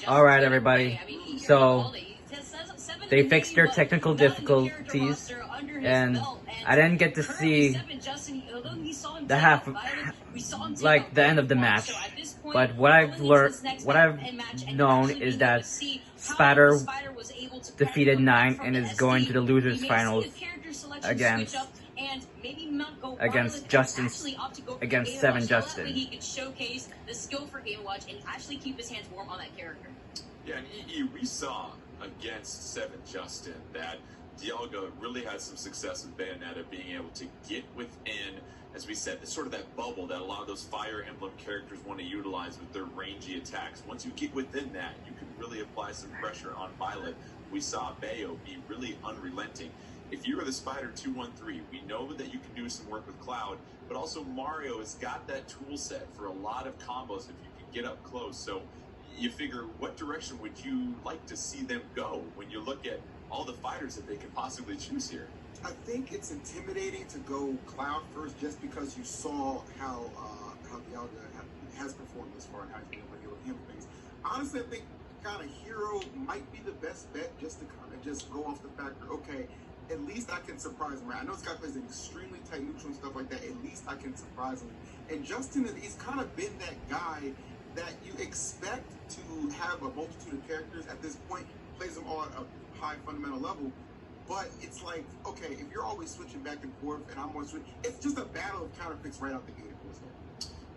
Alright, everybody. So, they fixed their technical difficulties, and I didn't get to see the end of the match. But what I've known is that Spider defeated 9 and is going to the losers finals against Seven Justin. He could showcase the skill for Game & Watch and actually keep his hands warm on that character. Yeah, and we saw against Seven Justin that Dialga really had some success with Bayonetta being able to get within, as we said, sort of that bubble that a lot of those Fire Emblem characters want to utilize with their rangy attacks. Once you get within that, you can really apply some pressure on Violet. We saw Bayo be really unrelenting. If you are the Spider213, we know that you can do some work with Cloud, but also Mario has got that tool set for a lot of combos if you can get up close. So you figure, what direction would you like to see them go when you look at all the fighters that they could possibly choose here? I think it's intimidating to go Cloud first just because you saw how Dialga has performed this far and how he's been able to deal with him things. Honestly, I think kind of Hero might be the best bet just to kind of just go off the factor, okay, at least I can surprise him. I know this guy plays an extremely tight neutral and stuff like that. At least I can surprise him. And Justin, he's kind of been that guy that you expect to have a multitude of characters at this point, plays them all at a high fundamental level. But it's like, okay, if you're always switching back and forth and I'm always switching, it's just a battle of counter picks right out the gate.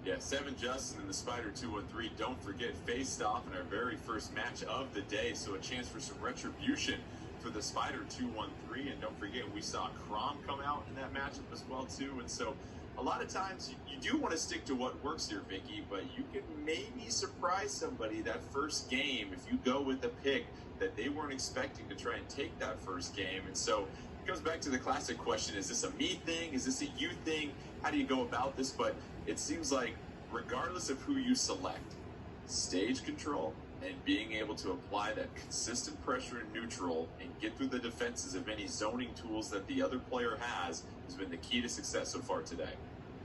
Yeah, Seven Justin and the Spider213, don't forget, faced off in our very first match of the day. So a chance for some retribution for the Spider213. And don't forget, we saw Crom come out in that matchup as well, too. And so a lot of times you do want to stick to what works here, Vicky, but you can maybe surprise somebody that first game if you go with a pick that they weren't expecting to try and take that first game. And so it goes back to the classic question, is this a me thing? Is this a you thing? How do you go about this? But it seems like regardless of who you select, stage control and being able to apply that consistent pressure in neutral and get through the defenses of any zoning tools that the other player has been the key to success so far today.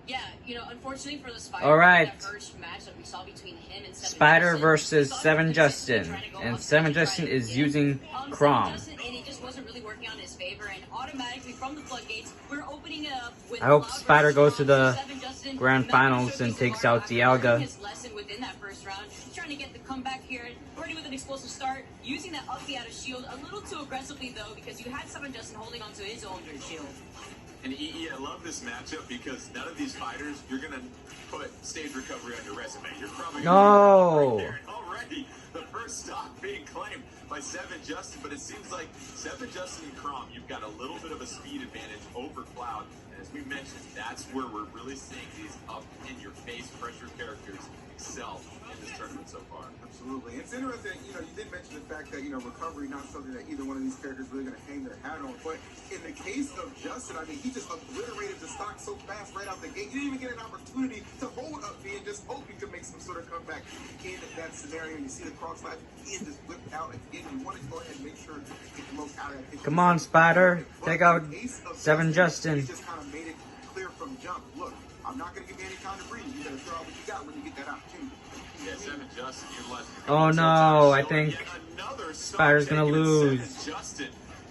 Yeah, unfortunately for the Spider, all right, that first match that we saw between him and Spider versus Seven Justin, and Seven Justin is using Crom. And it just wasn't really working on his favor, and automatically from the floodgates, we're opening it up with I hope Spider goes to the grand finals and takes out Dialga. His lesson within that first round, he's trying to get the comeback here, already with an explosive start, using that up B out of shield a little too aggressively though, because you had Seven Justin holding onto his own shield. And EE, I love this matchup because none of these fighters, you're going to put stage recovery on your resume. You're probably right there. And already the first stock being claimed by Seven Justin, but it seems like Seven Justin and Crom, you've got a little bit of a speed advantage over Cloud. And as we mentioned, that's where we're really seeing these up-in-your-face pressure characters excel in this tournament so far. Absolutely. It's interesting, you did mention the fact that, recovery not something that either one of these characters really going to hang their hat on. But in the case of Justin, I mean, he just obliterated the stock so fast right out the gate. You didn't even get an opportunity to hold up B and just hope you could make some sort of comeback in that scenario. You see the cross slash and just whipped out again. You want to go ahead and make sure to get the most out of it. Come on, Spider. Take out Seven Justin. He just kind of made it clear from jump. Look, I'm not going to give you any time to breathe. You got to throw out what you got when you get that opportunity. Yeah, Seven Justin utilized oh no, I think Spider's gonna lose. Justin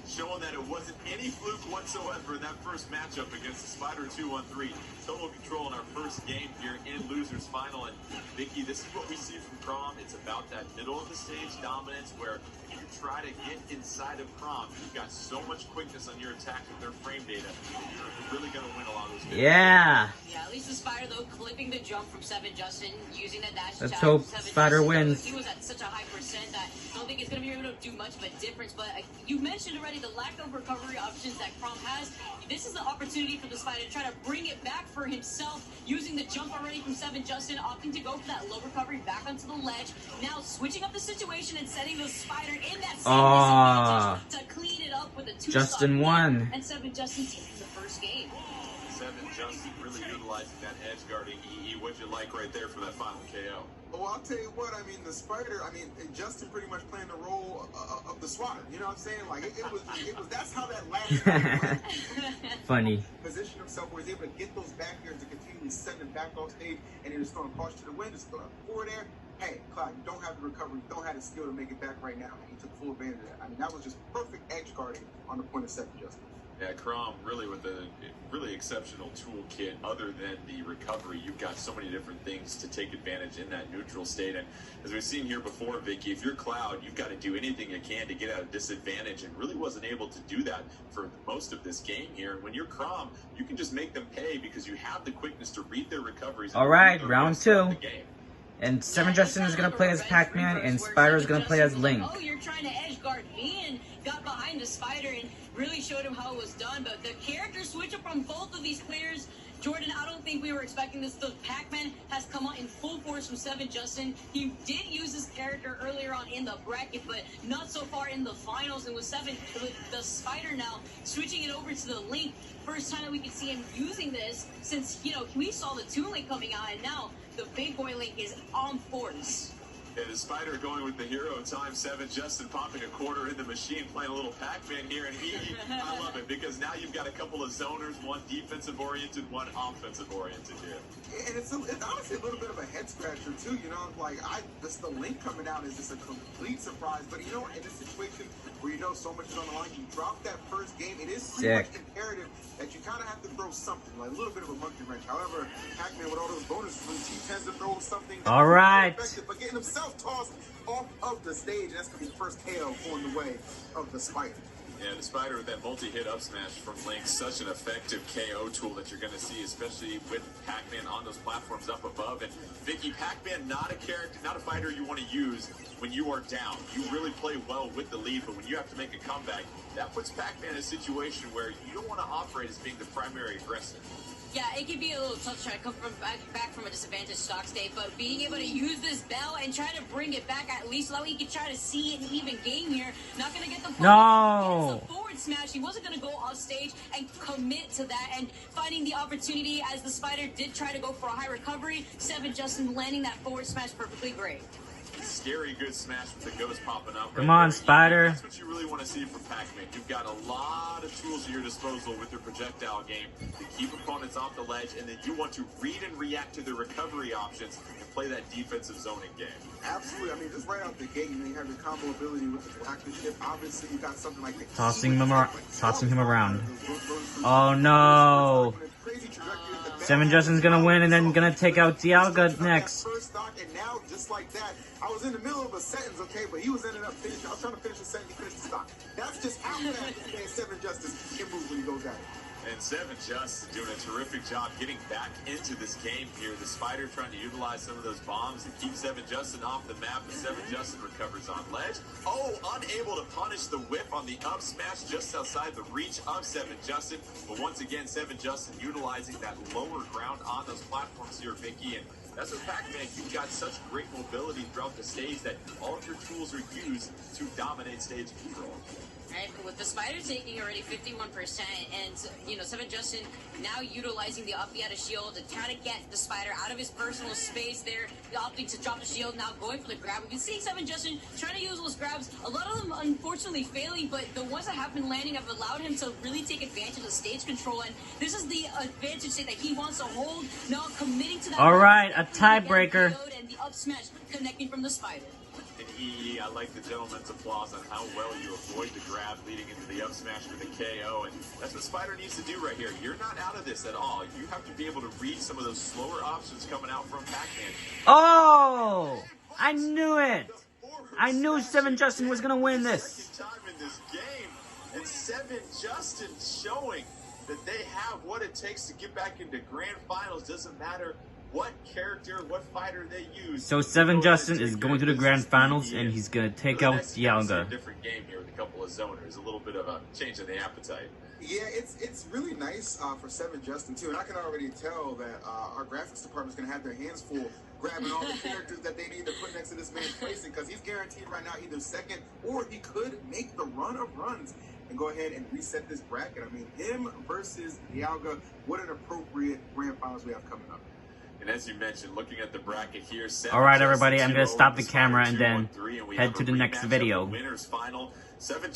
showing that it wasn't any fluke whatsoever in that first matchup against the Spider213. Total control in our first game here in losers final. And Vicky, this is what we see from Crom. It's about that middle of the stage dominance where you try to get inside of Crom. You've got so much quickness on your attack with their frame data. You're really going to win a lot of those games. Yeah. Yeah, at least the Spider, though, clipping the jump from Seven Justin, using that dash. Let's hope Spider wins. He was at such a high percent that I don't think it's going to be able to do much of a difference. But you mentioned already the lack of recovery options that Crom has. This is the opportunity for the Spider to try to bring it back for himself, using the jump already from Seven Justin, opting to go for that low recovery back onto the ledge. Now switching up the situation and setting the Spider in that same disadvantage to clean it up with a two Justin won. And Seven Justin taking the first game. Seven Justin really utilizing that edge guarding EE. What'd you like right there for that final KO? Oh, I'll tell you what, I mean, the Spider, Justin pretty much playing the role of the swatter. You know what I'm saying? Like, it was that's how that last round went. Funny. Position himself where he's able to get those back airs to continually send them back off stage, and he was throwing caution to the wind, just throwing forward air, hey, Cloud, you don't have the recovery, you don't have the skill to make it back right now. And he took full advantage of that. I mean, that was just perfect edge guarding on the point of 7 Justin. Yeah, Crom really with a really exceptional toolkit. Other than the recovery, you've got so many different things to take advantage in that neutral state. And as we've seen here before, Vicky, if you're Cloud, you've got to do anything you can to get out of disadvantage, and really wasn't able to do that for most of this game here. And when you're Crom, you can just make them pay because you have the quickness to read their recoveries. All right, round 2. And 7 Justin is going to play as Pac-Man, and Spider is going to play as Link. Oh, you're trying to edge guard me, and got behind the Spider and really showed him how it was done. But the character switch up from both of these players, Jordan, I don't think we were expecting this. The Pac-Man has come out in full force from 7 Justin. He did use his character earlier on in the bracket, but not so far in the finals. And with the Spider now switching it over to the Link, first time that we could see him using this since, you know, we saw the Toon Link coming out, and now the big boy Link is on force. Yeah, the Spider going with the hero time 7. Justin popping a quarter in the machine, playing a little Pac-Man here, and I love it because now you've got a couple of zoners, one defensive oriented, one offensive oriented here. And it's honestly a little bit of a head scratcher too, you know, like the Link coming out is just a complete surprise. But you know, in this situation where you know so much is on the line, you drop that first game, it is pretty much imperative that you kind of have to throw something, like a little bit of a monkey wrench. However, Pac-Man with all those bonuses, he tends to throw something all right, effective, but getting himself tossed off of the stage, that's going to be the first KO going the way of the Spider. Yeah, the Spider with that multi-hit up smash from Link, such an effective KO tool that you're going to see, especially with Pac-Man on those platforms up above. And Vicky, Pac-Man, not a character, not a fighter you want to use when you are down. You really play well with the lead, but when you have to make a comeback, that puts Pac-Man in a situation where you don't want to operate as being the primary aggressor. Yeah, it can be a little tough trying to come back from a disadvantaged stock state, but being able to use this bell and try to bring it back at least so he can try to see an even game here. Not going to get the forward smash. He wasn't going to go off stage and commit to that, and finding the opportunity as the Spider did try to go for a high recovery. 7 Justin landing that forward smash perfectly great. Scary good smash with the ghost popping up. Come on, Spider. That's what you really want to see from Pac-Man. You've got a lot of tools at your disposal with your projectile game to keep opponents off the ledge, and then you want to read and react to their recovery options and play that defensive zoning game. Absolutely. I mean, just right out the gate, you have your combo ability with the Galactic Ship. Obviously, you got something like the tossing him around. Oh no! 7 Justin's gonna win and then gonna take out Dialga next. First stock, and now just like that, I was in the middle of a sentence, okay, but he was ending up finishing. I was trying to finish the sentence, he finished the stock. That's just how fast 7 Justice can move when he goes at it. And 7 Justin doing a terrific job getting back into this game here. The Spider trying to utilize some of those bombs to keep 7 Justin off the map. And 7 Justin recovers on ledge. Oh, unable to punish the whip on the up smash just outside the reach of 7 Justin. But once again, 7 Justin utilizing that lower ground on those platforms here, Vicky. And that's what Pac-Man, you've got such great mobility throughout the stage that all of your tools are used to dominate stage control. Right, with the Spider taking already 51%, and you know 7 Justin now utilizing the up the shield to try to get the Spider out of his personal space there, opting to drop the shield, now going for the grab. We can see 7 Justin trying to use those grabs, a lot of them unfortunately failing, but the ones that have been landing have allowed him to really take advantage of the stage control, and this is the advantage that he wants to hold, now committing to that. All right, a tiebreaker. And the up smash connecting from the Spider. And I like the gentleman's applause on how well you avoid the grab leading into the up smash for the KO. And that's what Spider needs to do right here. You're not out of this at all. You have to be able to read some of those slower options coming out from Pac-Man. Oh! I knew it! I knew 7 Justin was going to win this. Second time in this game. And 7 Justin showing that they have what it takes to get back into grand finals. Doesn't matter what character, what fighter they use. So 7 Justin is going to the grand finals, and he's going to take out Dialga. Different game here with a couple of zoners. A little bit of a change in the appetite. Yeah, it's really nice for 7 Justin too, and I can already tell that our graphics department is going to have their hands full grabbing all the characters that they need to put next to this man's placing, because he's guaranteed right now either second or he could make the run of runs and go ahead and reset this bracket. I mean, him versus Dialga, what an appropriate grand finals we have coming up. And as you mentioned, looking at the bracket here, all right, everybody, I'm going to stop the camera and then head to the next video. Winners final. 7